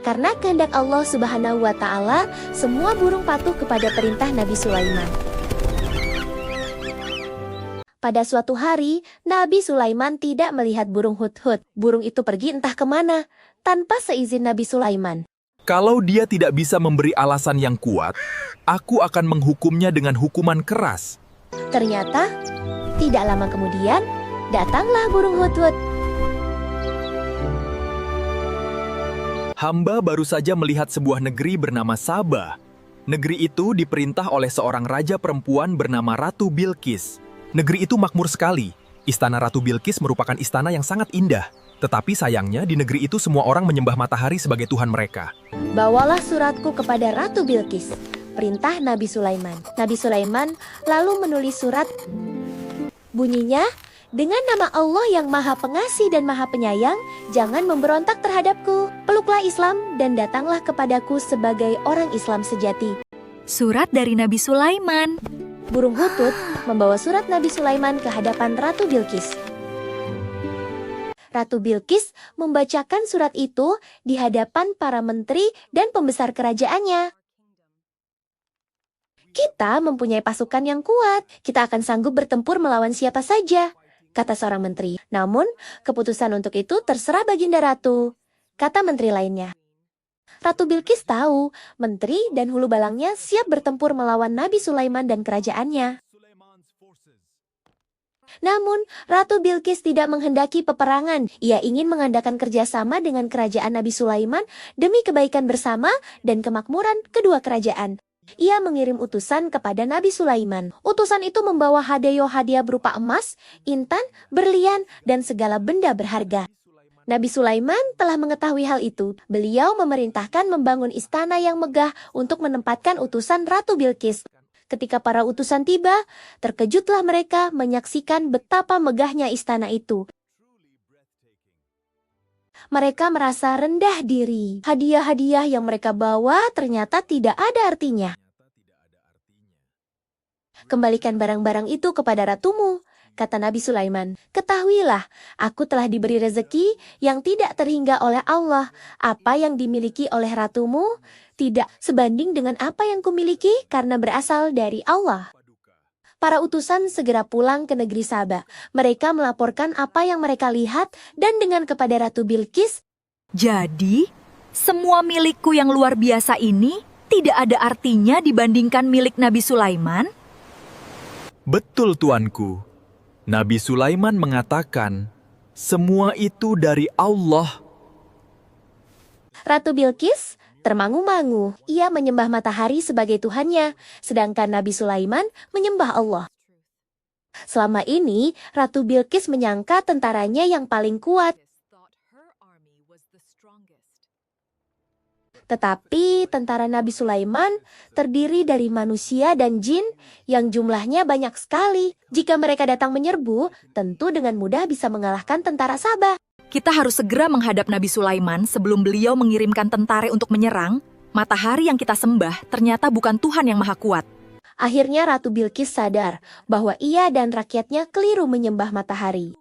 Karena kehendak Allah Subhanahu wa Ta'ala, semua burung patuh kepada perintah Nabi Sulaiman. Pada suatu hari, Nabi Sulaiman tidak melihat burung hudhud. Burung itu pergi entah kemana, tanpa seizin Nabi Sulaiman. Kalau dia tidak bisa memberi alasan yang kuat, aku akan menghukumnya dengan hukuman keras. Ternyata, tidak lama kemudian, datanglah burung hudhud. Hamba baru saja melihat sebuah negeri bernama Sabah. Negeri itu diperintah oleh seorang raja perempuan bernama Ratu Bilqis. Negeri itu makmur sekali. Istana Ratu Bilqis merupakan istana yang sangat indah. Tetapi sayangnya di negeri itu semua orang menyembah matahari sebagai Tuhan mereka. Bawalah suratku kepada Ratu Bilqis, perintah Nabi Sulaiman. Nabi Sulaiman lalu menulis surat. Bunyinya, dengan nama Allah yang Maha Pengasih dan Maha Penyayang, jangan memberontak terhadapku. Peluklah Islam dan datanglah kepadaku sebagai orang Islam sejati. Surat dari Nabi Sulaiman. Burung hudhud membawa surat Nabi Sulaiman ke hadapan Ratu Bilqis. Ratu Bilqis membacakan surat itu di hadapan para menteri dan pembesar kerajaannya. Kita mempunyai pasukan yang kuat. Kita akan sanggup bertempur melawan siapa saja, kata seorang menteri. Namun, keputusan untuk itu terserah Baginda Ratu, kata menteri lainnya. Ratu Bilqis tahu, menteri dan hulu balangnya siap bertempur melawan Nabi Sulaiman dan kerajaannya. Namun, Ratu Bilqis tidak menghendaki peperangan. Ia ingin mengadakan kerjasama dengan kerajaan Nabi Sulaiman demi kebaikan bersama dan kemakmuran kedua kerajaan. Ia mengirim utusan kepada Nabi Sulaiman. Utusan itu membawa hadiah berupa emas, intan, berlian, dan segala benda berharga. Nabi Sulaiman telah mengetahui hal itu. Beliau memerintahkan membangun istana yang megah untuk menempatkan utusan Ratu Bilqis. Ketika para utusan tiba, terkejutlah mereka menyaksikan betapa megahnya istana itu. Mereka merasa rendah diri. Hadiah-hadiah yang mereka bawa ternyata tidak ada artinya. Kembalikan barang-barang itu kepada ratumu, kata Nabi Sulaiman. Ketahuilah, aku telah diberi rezeki yang tidak terhingga oleh Allah. Apa yang dimiliki oleh ratumu tidak sebanding dengan apa yang kumiliki karena berasal dari Allah. Para utusan segera pulang ke negeri Sabah. Mereka melaporkan apa yang mereka lihat dan dengan kepada Ratu Bilqis. Jadi, semua milikku yang luar biasa ini tidak ada artinya dibandingkan milik Nabi Sulaiman? Betul, tuanku. Nabi Sulaiman mengatakan, semua itu dari Allah. Ratu Bilqis termangu-mangu. Ia menyembah matahari sebagai Tuhannya, sedangkan Nabi Sulaiman menyembah Allah. Selama ini, Ratu Bilqis menyangka tentaranya yang paling kuat. Tetapi tentara Nabi Sulaiman terdiri dari manusia dan jin yang jumlahnya banyak sekali. Jika mereka datang menyerbu, tentu dengan mudah bisa mengalahkan tentara Sabah. Kita harus segera menghadap Nabi Sulaiman sebelum beliau mengirimkan tentara untuk menyerang. Matahari yang kita sembah ternyata bukan Tuhan yang Maha Kuat. Akhirnya Ratu Bilqis sadar bahwa ia dan rakyatnya keliru menyembah matahari.